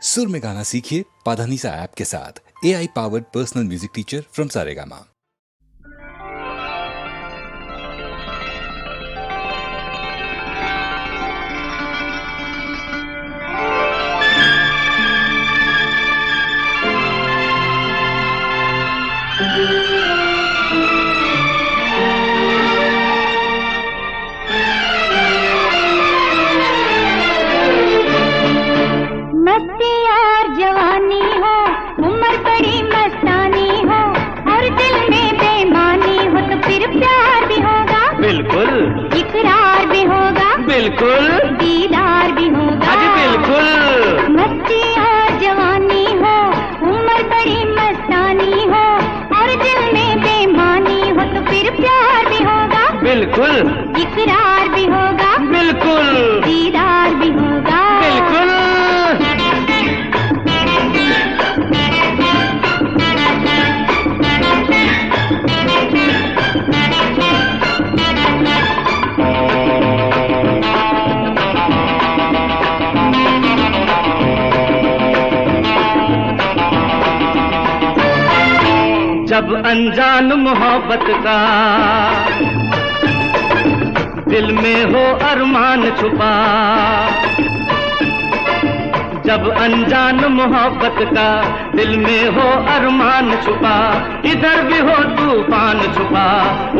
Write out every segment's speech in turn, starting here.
सुर में गाना सीखिए पाधानीसा ऐप के साथ। AI powered personal music teacher from Saregama. मस्ती और जवानी हो, उम्र बड़ी मस्तानी हो, और दिल में बेईमानी हो तो फिर प्यार भी होगा, बिल्कुल इकरार भी होगा, बिल्कुल दीदार भी होगा। अजी बिल्कुल। मस्ती और जवानी हो, उम्र बड़ी मस्तानी हो, और दिल में बेईमानी हो तो फिर प्यार भी होगा, बिल्कुल इकरार भी होगा, बिल्कुल दीदार भी होगा। बिल्कुल। जब अनजान मोहब्बत का दिल में हो अरमान छुपा, जब अनजान मोहब्बत का दिल में हो अरमान छुपा, इधर भी हो तूफान छुपा,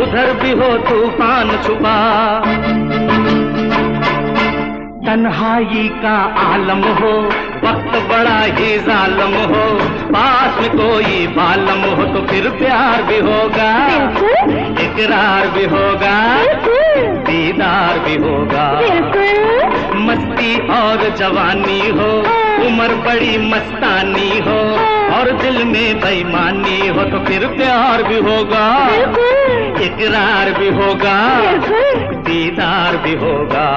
उधर भी हो तूफान छुपा। तन्हाई का आलम हो, वक्त बड़ा ही जालम हो, पास में कोई बालम हो तो फिर प्यार भी होगा, इकरार भी होगा, दीदार भी होगा। मस्ती और जवानी हो, उम्र बड़ी मस्तानी हो, और दिल में बेईमानी हो तो फिर प्यार भी होगा, इकरार भी होगा, दीदार भी होगा।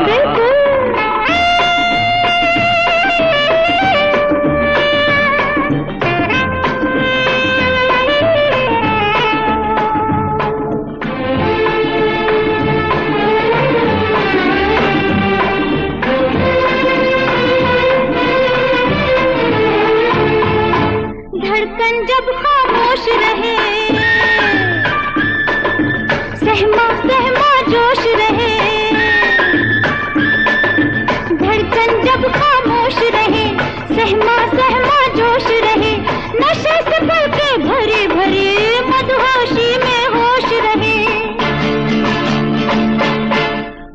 धड़कन जब खामोश रहे, सहमा सहमा जोश रहे, धड़कन जब खामोश रहे, सहमा सहमा जोश रहे, नशे से भर के भरे भरे मदहोशी में होश रहे।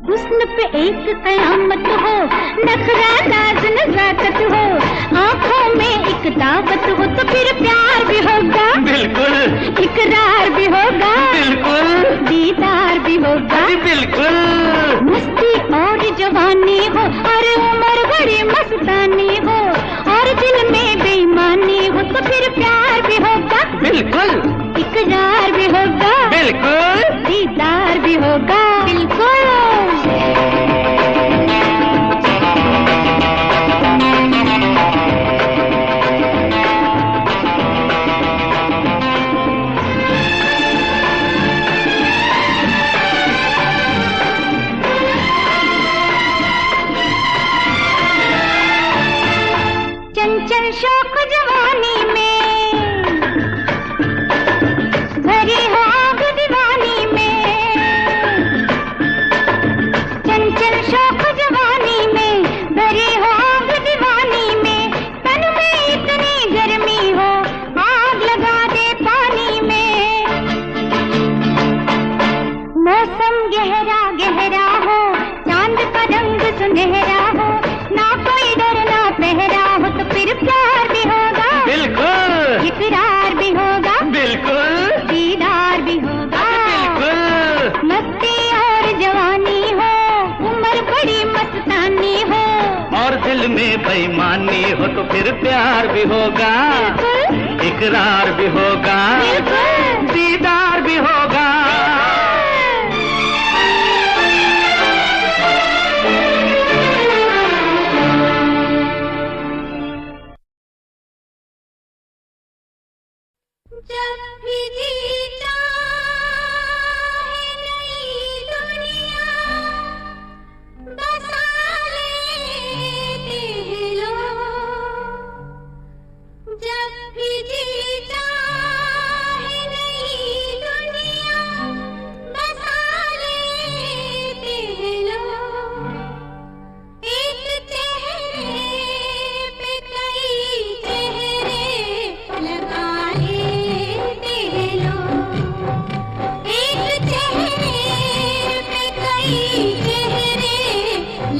हुस्न पे एक कयामत हो, नखरा नाज नजाकत हो, आंखों में एक दावत हो तो फिर प्यार भी होगा, बिल्कुल इकरार भी होगा, बिल्कुल दीदार भी होगा। बिल्कुल। मस्ती और जवानी हो, और उम्र बड़ी मस्तानी हो, और दिल में बेईमानी हो तो फिर प्यार भी होगा, बिल्कुल इकरार भी होगा, बिल्कुल दीदार भी होगा। बिल्कुल। चंचल शौक जवानी में, भरी हो आग दीवानी में, चंचल शौक जवानी में, भरी हो आग दीवानी में, तन में इतनी गर्मी हो, आग लगा दे पानी में। मौसम गहरा गहरा हो, चांद का रंग सुनहरा हो, ना कोई डर ना पहरा हो तो फिर प्यार भी होगा, बिल्कुल इकरार भी होगा, बिल्कुल दीदार भी होगा। बिल्कुल। मस्ती और जवानी हो, उम्र बड़ी मस्तानी हो, और दिल में बेईमानी हो तो फिर प्यार भी होगा, इकरार भी होगा, दीदार भी होगा। जब भी जी चाहे नई दुनिया बसा लेते हैं लोग। भी जीता है नई दुनिया बसा लेते हैं लोग, एक चेहरे पे कई चेहरे लगा लेते हैं लोग, एक चेहरे पे कई चेहरे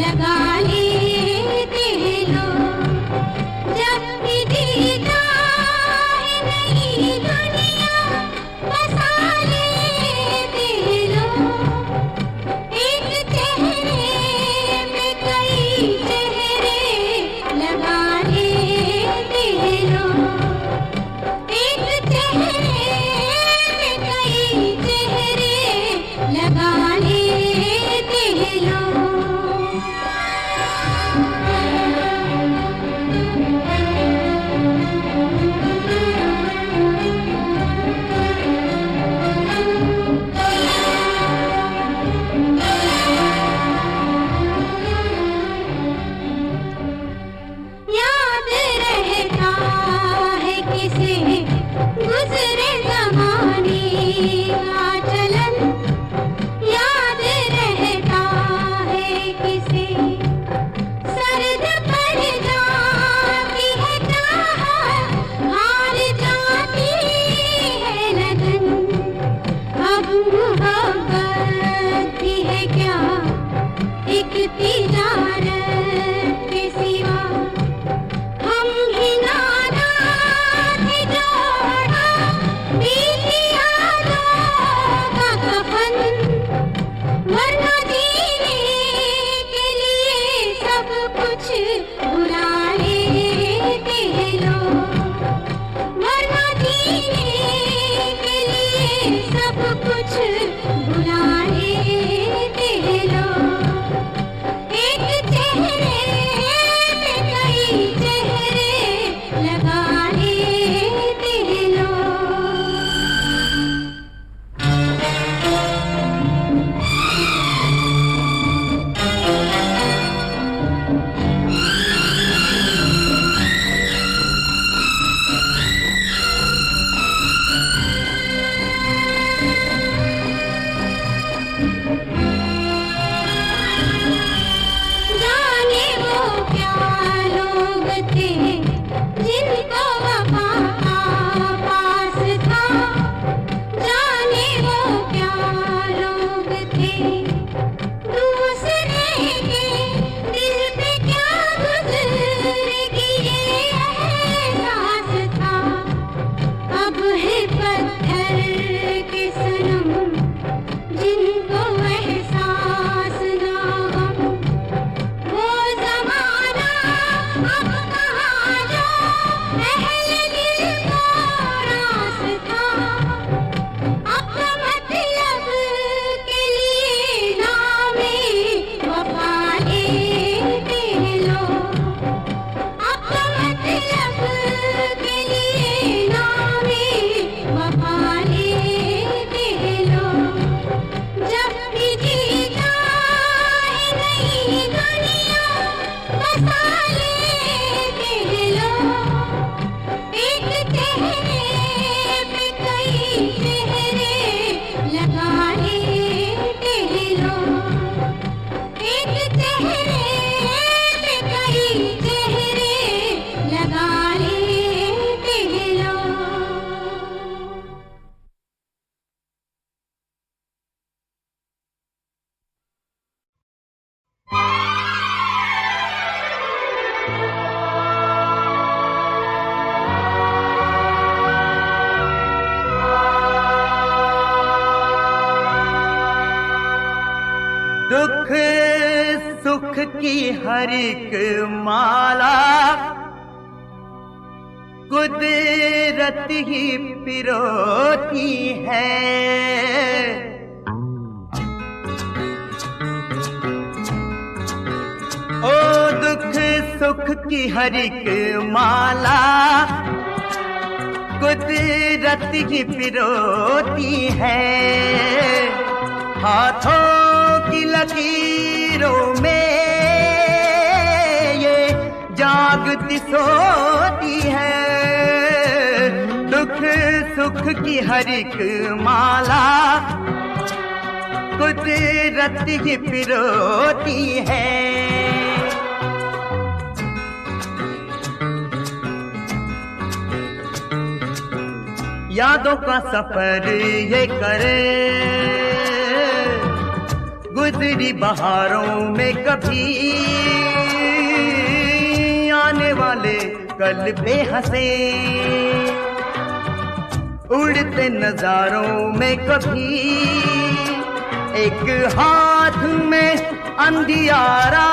लगा लेते हैं लोग, जब भी जीता है नई दुनिया बसा लेते हैं लोग, एक चेहरे पे कई चेहरे लगा लेते हैं लोग, एक चेहरे पे कई चेहरे लगा लेते हैं लोग। याद रहता है किसे गुजरे ज़माने का चलन, याद रहता है किसे सर्द पर जाती है चाहत, हार जाती है लगन, अब मोहब्बत भी है क्या एक तिजारत के सिवा, हम ही नादान थे जोड़ा बीती यादों का कफन, वरना जीने के लिए सब कुछ भुला लेते हैं लोग, वरना जीने के लिए सब कुछ भुला लेते हैं लोग, एक चेहरे पे कई चेहरे लगा लेते हैं लोग। जाने वो क्या लोग थे जिनको वफा का पास था, जाने वो क्या लोग थे दूसरे के दिल पे क्या गुजरेगी ये एहसास था, अब है पत्थर के सनम जिनको एहसास ना गम, वो ज़माना अब कहाँ जो अहले दिल को रास था, अपना मतलब के लिए नामे वफा लेते हैं लोग, अपना मतलब के लिए नामे वफा लेते हैं लोग, जब भी जीता है नई दुनिया बसा लेते हैं लोग, एक चेहरे पे कई चेहरे लगा लेते हैं लोग, एक चेहरे पे कई चेहरे लगा लेते हैं लोग। दुख सुख की हर एक माला कुदरत ही पिरोती है, ओ दुख सुख की हर एक माला कुदरत ही पिरोती है, हाथों की लकीरों में ये जागती सोती है, सुख की हर एक माला कुदरत ही पिरोती है। यादों का सफर ये करे गुजरी बहारों में कभी, आने वाले कल बेहसे उड़ते नजारों में कभी, एक हाथ में अंधियारा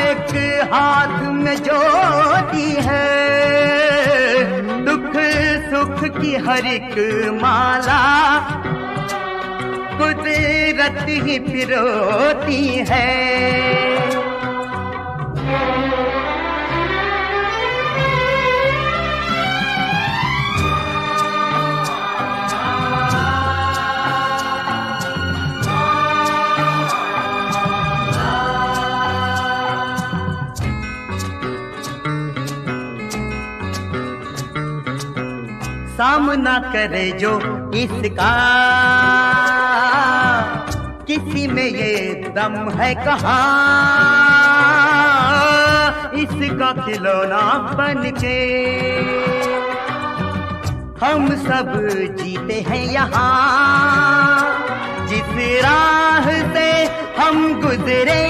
एक हाथ में ज्योति है। दुख सुख की हर एक माला कुदरत ही पिरोती है। सामना करे जो इसका किसी में ये दम है कहाँ, इसका खिलौना बन के हम सब जीते हैं यहाँ। जिस राह से हम गुजरे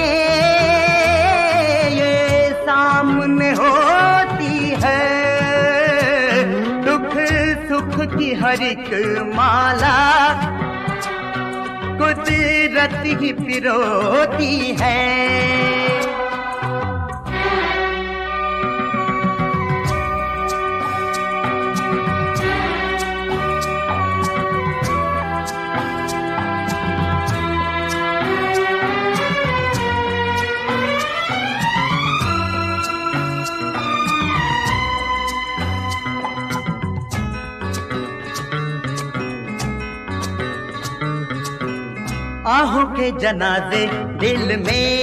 ये सामने होती है। सुख की हर एक माला कुदरत ही पिरोती है। आहों के जनाजे दिल में,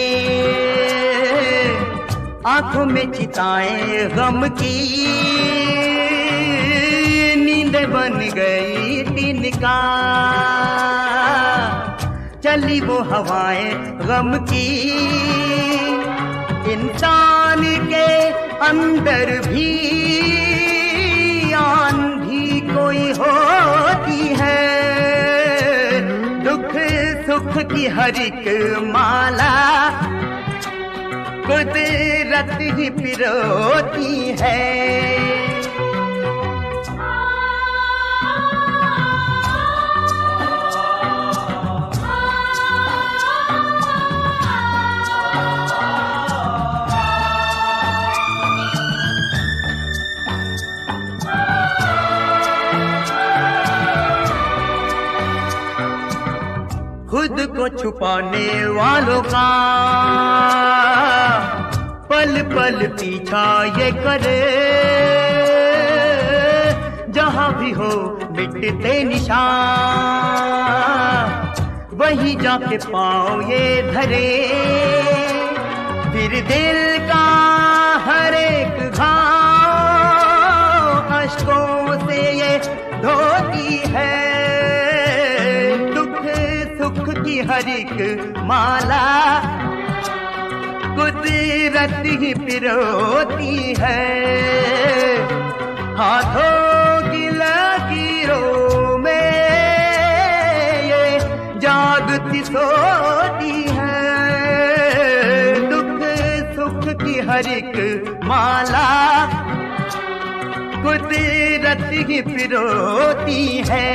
आंखों में चिताएं गम की, नींद बन गई दिन का, चली वो हवाएं गम की। इंसान के अंदर भी आंधी कोई होती है। सुख की हर एक माला कुदरत ही पिरोती है। खुद को छुपाने वालों का पल पल पीछा ये करे, जहां भी हो मिटते निशान वहीं जाके पाँव ये धरे। फिर दिल का हर एक घाव अश्कों से ये धोती है। सुख की हर एक माला कुदरत ही पिरोती है। हाथों की लकीरों में ये जागती सोती है। दुख सुख की हर एक माला कुदरत ही पिरोती है।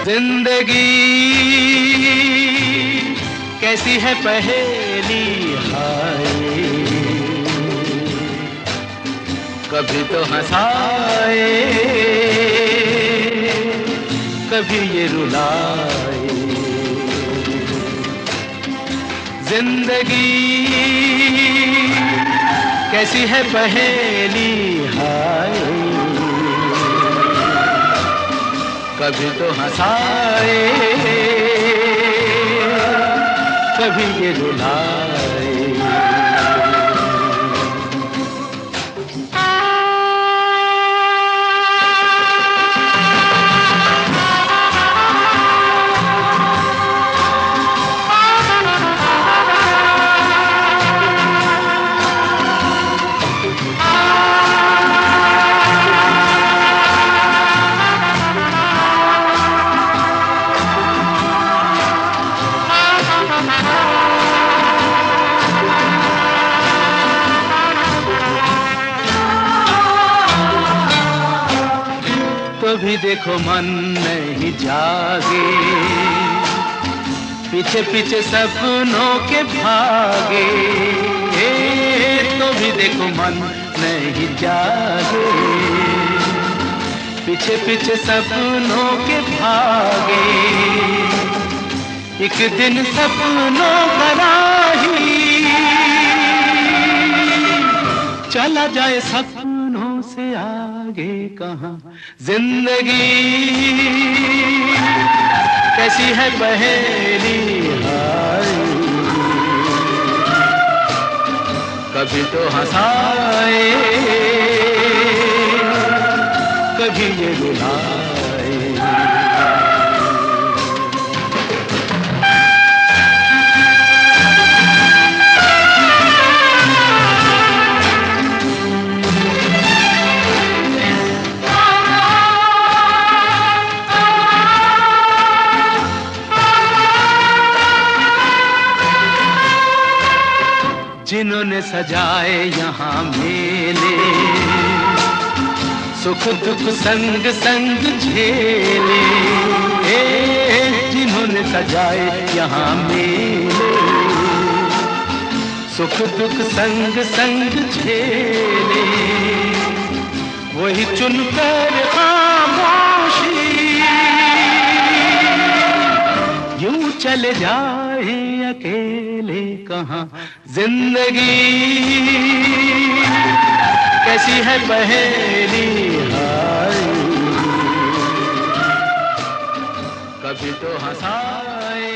जिंदगी कैसी है पहेली हाय, कभी तो हंसाए कभी ये रुलाए। जिंदगी कैसी है पहेली हाय, कभी तो हंसाए कभी ये रुलाए। तो भी देखो मन नहीं जागे, पीछे पीछे सपनों के भागे। तो भी देखो मन नहीं जागे, पीछे पीछे सपनों के भागे। एक दिन सपनों का राही चला जाए सपनों से आगे कहाँ। जिंदगी कैसी है पहेली हाय, कभी तो हंसाए कभी ये रुलाए। जिन्होंने सजाए यहाँ मेले, सुख दुख संग संग झेले। जिन्होंने सजाए यहाँ मेले, सुख दुख संग संग झेले। वही चुनकर खामोशी यूं चले जाए अकेले कहाँ। जिंदगी कैसी है पहेली हाय, कभी तो हंसाए